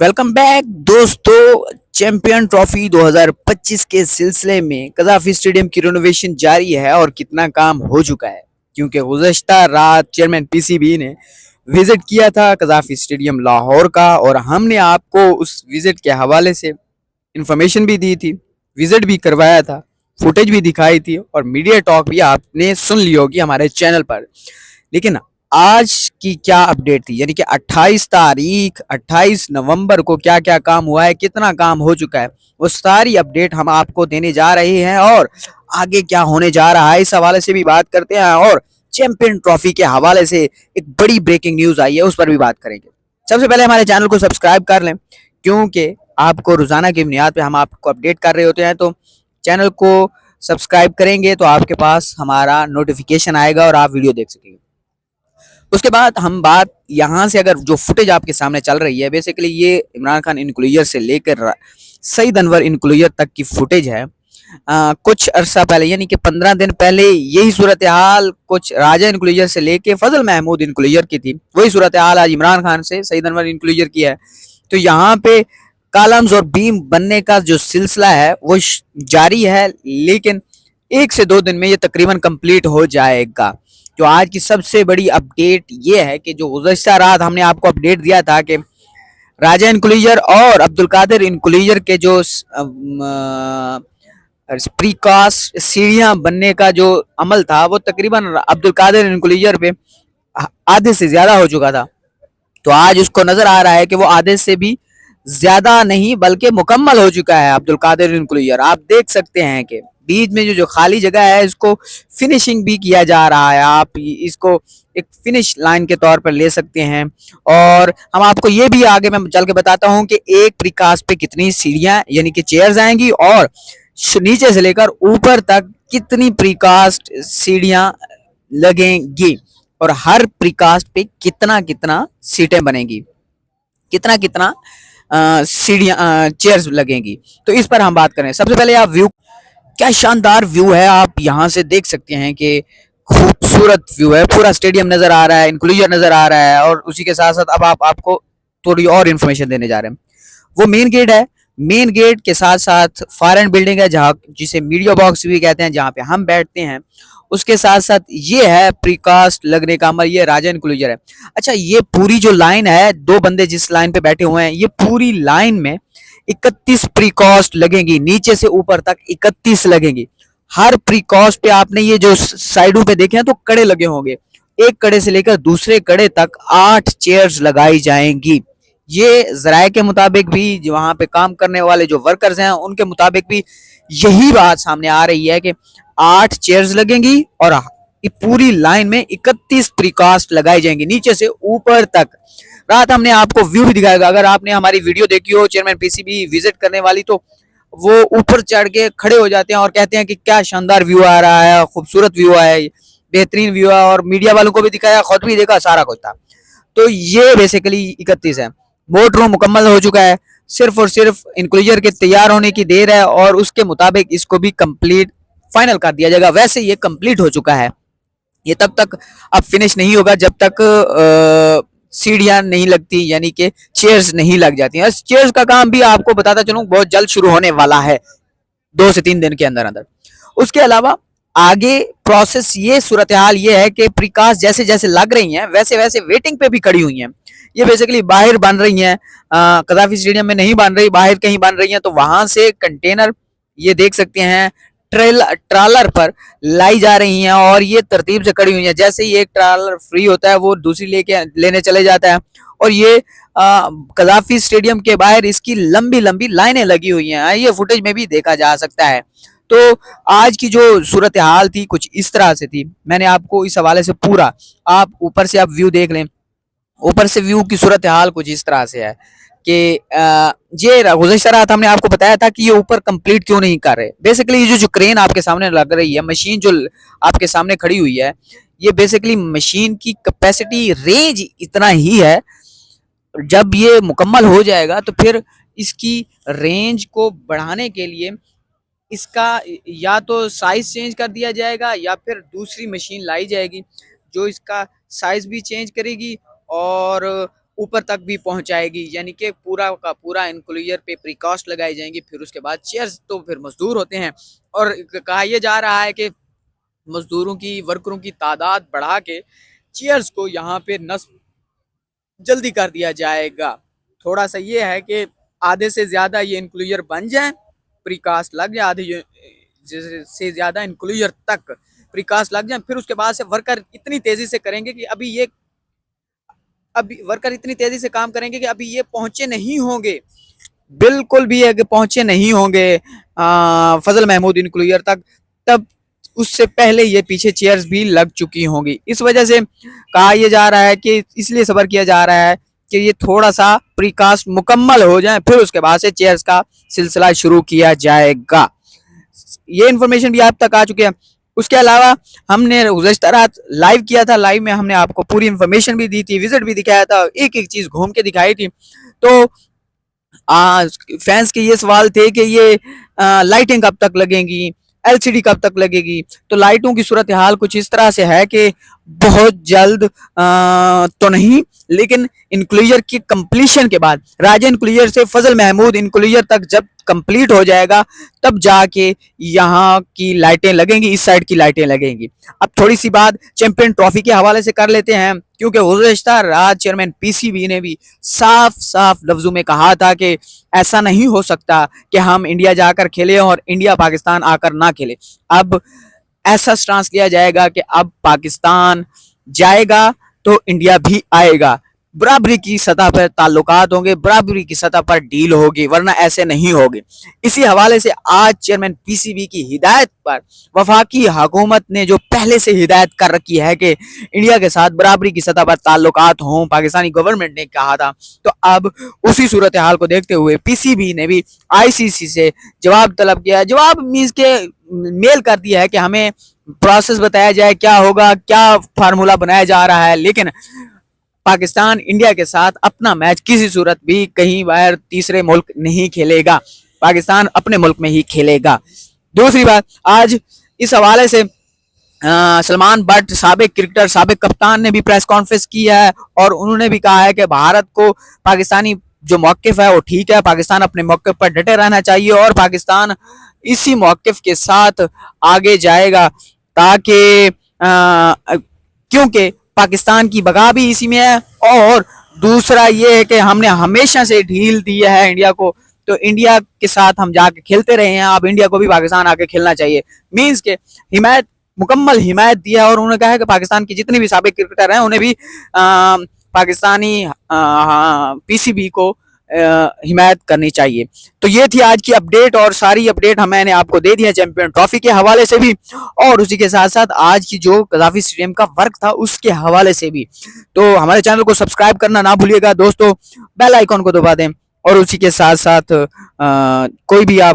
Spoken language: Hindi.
वेलकम बैक दोस्तों। चैंपियन ट्रॉफी 2025 के सिलसिले में कज़ाफी स्टेडियम की रिनोवेशन जारी है और कितना काम हो चुका है, क्योंकि गुज़श्ता रात चेयरमैन पीसीबी ने विजिट किया था कज़ाफी स्टेडियम लाहौर का और हमने आपको उस विजिट के हवाले से इंफॉर्मेशन भी दी थी, विजिट भी करवाया था, फुटेज भी दिखाई थी और मीडिया टॉक भी आपने सुन ली होगी हमारे चैनल पर। लेकिन आज की क्या अपडेट थी, यानी कि 28 नवंबर को क्या क्या काम हुआ है, कितना काम हो चुका है, वो सारी अपडेट हम आपको देने जा रहे हैं और आगे क्या होने जा रहा है इस हवाले से भी बात करते हैं और चैंपियन ट्रॉफी के हवाले से एक बड़ी ब्रेकिंग न्यूज आई है उस पर भी बात करेंगे। सबसे पहले हमारे चैनल को सब्सक्राइब कर लें, क्योंकि आपको रोजाना की बुनियाद पे हम आपको अपडेट कर रहे होते हैं। तो चैनल को सब्सक्राइब करेंगे तो आपके पास हमारा नोटिफिकेशन आएगा और आप वीडियो देख सकेंगे। उसके बाद हम बात यहाँ से, अगर जो फुटेज आपके सामने चल रही है, बेसिकली ये इमरान खान इंक्लूजर से लेकर सईद अनवर इंक्लूजर तक की फुटेज है। कुछ अरसा पहले यानी कि 15 दिन पहले यही सूरत हाल कुछ राजा इंक्लूजर से लेके फजल महमूद इंक्लूजर की थी, वही सूरत हाल आज इमरान खान से सईद अनवर इंक्लूजर की है। तो यहाँ पे कॉलम्स और बीम बनने का जो सिलसिला है वो जारी है, लेकिन 1 से 2 दिन में ये तकरीबन कंप्लीट हो जाएगा। जो आज की सबसे बड़ी अपडेट ये है कि जो गुज़श्ता रात हमने आपको अपडेट दिया था कि राजा इंक्लूजर और अब्दुल कादिर इंक्लूजर के जो प्रीकास्ट सीढ़ियां बनने का जो अमल था वो तकरीबन अब्दुल कादिर इंक्लूजर पे आधे से ज्यादा हो चुका था। तो आज उसको नजर आ रहा है कि वो आधे से भी ज्यादा नहीं बल्कि मुकम्मल हो चुका है अब्दुल कादिर इंक्लूजर। आप देख सकते हैं कि बीच में जो खाली जगह है इसको फिनिशिंग भी किया जा रहा है, आप इसको एक फिनिश लाइन के तौर पर ले सकते हैं। और हम आपको ये भी आगे मैं चल के बताता हूँ कि एक प्रीकास्ट पे कितनी सीढ़ियां यानी कि चेयर्स आएंगी और नीचे से लेकर ऊपर तक कितनी प्रीकास्ट सीढ़ियां लगेंगी और हर प्रीकास्ट पे कितना कितना सीटें बनेंगी, कितना कितना सीढ़ियां चेयर्स लगेंगी। तो इस पर हम बात करें। सबसे पहले आप व्यू, क्या शानदार व्यू है, आप यहाँ से देख सकते हैं कि खूबसूरत व्यू है, पूरा स्टेडियम नजर आ रहा है, इंक्लूजर नजर आ रहा है और उसी के साथ साथ अब आपको थोड़ी और इन्फॉर्मेशन देने जा रहे हैं। वो मेन गेट है, मेन गेट के साथ साथ फायर एंड बिल्डिंग है जहाँ जिसे मीडिया बॉक्स भी कहते हैं, जहाँ पे हम बैठते हैं। उसके साथ साथ ये है प्रीकास्ट लगने का अमल, ये राजा इंक्लूजर है। अच्छा, ये पूरी जो लाइन है, 2 बंदे जिस लाइन पे बैठे हुए हैं, ये पूरी लाइन में 31 प्रीकास्ट लगेंगी, नीचे से ऊपर तक 31 लगेंगी। हर प्रीकास्ट पे आपने ये जो साइडों पे देखे हैं तो कड़े लगे होंगे, एक कड़े से लेकर दूसरे कड़े तक 8 चेयर्स लगाई जाएंगी। ये जराये के मुताबिक भी, वहां पे काम करने वाले जो वर्कर्स हैं उनके मुताबिक भी यही बात सामने आ रही है कि 8 चेयर्स लगेंगी और पूरी लाइन में 31 प्रीकास्ट लगाई जाएंगी नीचे से ऊपर तक। रात हमने आपको व्यू भी दिखाएगा, अगर आपने हमारी वीडियो देखी हो चेयरमैन पीसीबी विजिट करने वाली, तो वो ऊपर चढ़ के खड़े हो जाते हैं और कहते हैं कि क्या शानदार व्यू आ रहा है, खूबसूरत व्यू है, बेहतरीन व्यू है, और मीडिया वालों को भी दिखाया, खुद भी देखा, सारा कुछ था। तो ये बेसिकली 31 है। बोर्ड रूम मुकम्मल हो चुका है, सिर्फ और सिर्फ इंक्लूजर के तैयार होने की देर है और उसके मुताबिक इसको भी कंप्लीट फाइनल कर दिया जाएगा। वैसे ये कंप्लीट हो चुका है, ये तब तक अब फिनिश नहीं होगा जब तक सीढ़ियां नहीं लगती, यानी कि चेयर्स नहीं लग जाती हैं। चेयर्स का काम भी आपको बताता चलूं बहुत जल्द शुरू होने वाला है, 2 से 3 दिन के अंदर अंदर। उसके अलावा आगे प्रोसेस ये सूरत हाल ये है कि प्रीकास्ट जैसे जैसे लग रही हैं वैसे वैसे वेटिंग पे भी खड़ी हुई हैं। ये बेसिकली बाहर बन रही हैं, कज़ाफी स्टेडियम में नहीं बन रही, बाहर कहीं बन रही हैं। तो वहां से कंटेनर ये देख सकते हैं ट्रालर पर लाई जा रही हैं और ये तरतीब से खड़ी हुई हैं। जैसे ही एक ट्रालर फ्री होता है वो दूसरी लेने चले जाता है और ये कज़ाफी स्टेडियम के बाहर इसकी लंबी लंबी लाइनें लगी हुई हैं, ये फुटेज में भी देखा जा सकता है। तो आज की जो सूरत हाल थी कुछ इस तरह से थी, मैंने आपको इस हवाले से पूरा, आप ऊपर से आप व्यू देख लें, ऊपर से व्यू की सूरत हाल कुछ इस तरह से है कि ये गुज़श्ता रात हमने आपको बताया था कि ये ऊपर कंप्लीट क्यों नहीं कर रहे। बेसिकली ये जो क्रेन आपके सामने लग रही है, मशीन जो आपके सामने खड़ी हुई है, ये बेसिकली मशीन की कैपेसिटी रेंज इतना ही है। जब ये मुकम्मल हो जाएगा तो फिर इसकी रेंज को बढ़ाने के लिए इसका या तो साइज चेंज कर दिया जाएगा या फिर दूसरी मशीन लाई जाएगी जो इसका साइज भी चेंज करेगी और ऊपर तक भी पहुंचाएगी, यानी कि पूरा का पूरा इंक्लूजर पे प्रिकॉस्ट लगाई जाएंगी। फिर उसके बाद चेयर्स तो फिर मजदूर होते हैं, और कहा यह जा रहा है कि मजदूरों की वर्करों की तादाद बढ़ा के चेयर्स को यहाँ पे नस्ब जल्दी कर दिया जाएगा। थोड़ा सा ये है कि आधे से ज्यादा ये इंक्लूजर बन जाए, प्रीकास्ट लग जाए, आधे से ज्यादा इंक्लूजर तक प्रीकास्ट लग जाए। फिर उसके बाद से वर्कर इतनी तेजी से करेंगे कि अभी वर्कर इतनी तेजी से काम करेंगे कि अभी ये पहुंचे नहीं होंगे, बिल्कुल भी है कि पहुंचे नहीं होंगे फजल महमूद इंक्लूजर तक। तब उससे पहले ये पीछे चेयर्स भी लग चुकी होंगी। इस वजह से कहा यह जा रहा है कि इसलिए सब्र किया जा रहा है कि ये थोड़ा सा प्रीकास्ट मुकम्मल हो जाए, फिर उसके बाद से चेयर्स का सिलसिला शुरू किया जाएगा। ये इन्फॉर्मेशन भी आप तक आ चुकी है। उसके अलावा हमने गुज़श्ता रात लाइव किया था, लाइव में हमने आपको पूरी इन्फॉर्मेशन भी दी थी, विजिट भी दिखाया था, एक एक चीज घूम के दिखाई थी। तो फैंस के ये सवाल थे कि ये लाइटिंग कब तक लगेंगी, एलसीडी कब तक लगेगी। तो लाइटों की सूरत हाल कुछ इस तरह से है कि बहुत जल्द तो नहीं, लेकिन इंक्लूजर की कंप्लीशन के बाद, राजा इंक्लूजर से फजल महमूद इंक्लूजर तक जब कंप्लीट हो जाएगा, तब जाके यहाँ की लाइटें लगेंगी, इस साइड की लाइटें लगेंगी। अब थोड़ी सी बात चैंपियन ट्रॉफी के हवाले से कर लेते हैं, क्योंकि गुज़श्ता रात चेयरमैन पीसीबी ने भी साफ साफ लफ्जों में कहा था कि ऐसा नहीं हो सकता कि हम इंडिया जाकर खेले और इंडिया पाकिस्तान आकर ना खेले। अब ऐसा स्टांस लिया जाएगा कि अब पाकिस्तान जाएगा तो इंडिया भी आएगा, बराबरी की सतह पर ताल्लुकात होंगे, बराबरी की सतह पर डील होगी, वरना ऐसे नहीं होगी। इसी हवाले से आज चेयरमैन पीसीबी की हिदायत पर वफाकी हुकूमत ने जो पहले से हिदायत कर रखी है कि इंडिया के साथ बराबरी की सतह पर ताल्लुकात हों, पाकिस्तानी गवर्नमेंट ने कहा था, तो अब उसी सूरत हाल को देखते हुए पीसीबी ने भी आईसीसी से जवाब तलब किया है। जवाब मींस के मेल कर दिया है कि हमें प्रोसेस बताया जाए, क्या होगा, क्या फार्मूला बनाया जा रहा है, लेकिन पाकिस्तान इंडिया के साथ अपना मैच किसी सूरत भी कहीं बाहर तीसरे मुल्क नहीं खेलेगा, पाकिस्तान अपने मुल्क में ही खेलेगा। दूसरी बात, आज इस हवाले से सलमान बट साबिक क्रिकेटर, साबिक कप्तान ने भी प्रेस कॉन्फ्रेंस की है, और उन्होंने भी कहा है कि भारत को पाकिस्तानी जो मौक़िफ़ है वो ठीक है, पाकिस्तान अपने मौक़िफ़ पर डटे रहना चाहिए और पाकिस्तान इसी मौक़िफ़ के साथ आगे जाएगा, ताकि क्योंकि पाकिस्तान की बका भी इसी में है। और दूसरा ये है कि हमने हमेशा से ढील दी है इंडिया को, तो इंडिया के साथ हम जाके खेलते रहे हैं, अब इंडिया को भी पाकिस्तान आके खेलना चाहिए। मींस के हिमायत, मुकम्मल हिमायत दिया, और उन्होंने कहा है कि पाकिस्तान की जितने भी साबिक क्रिकेटर हैं उन्हें भी पाकिस्तानी पीसीबी को हिमायत करनी चाहिए। तो ये थी आज की अपडेट, और सारी अपडेट मैंने आपको दे दिया चैंपियन ट्रॉफी के हवाले से भी, और उसी के साथ साथ आज की जो कज़ाफी स्टेडियम का वर्क था उसके हवाले से भी। तो हमारे चैनल को सब्सक्राइब करना ना भूलिएगा दोस्तों, बेल आइकॉन को दबा दें, और उसी के साथ साथ कोई भी आप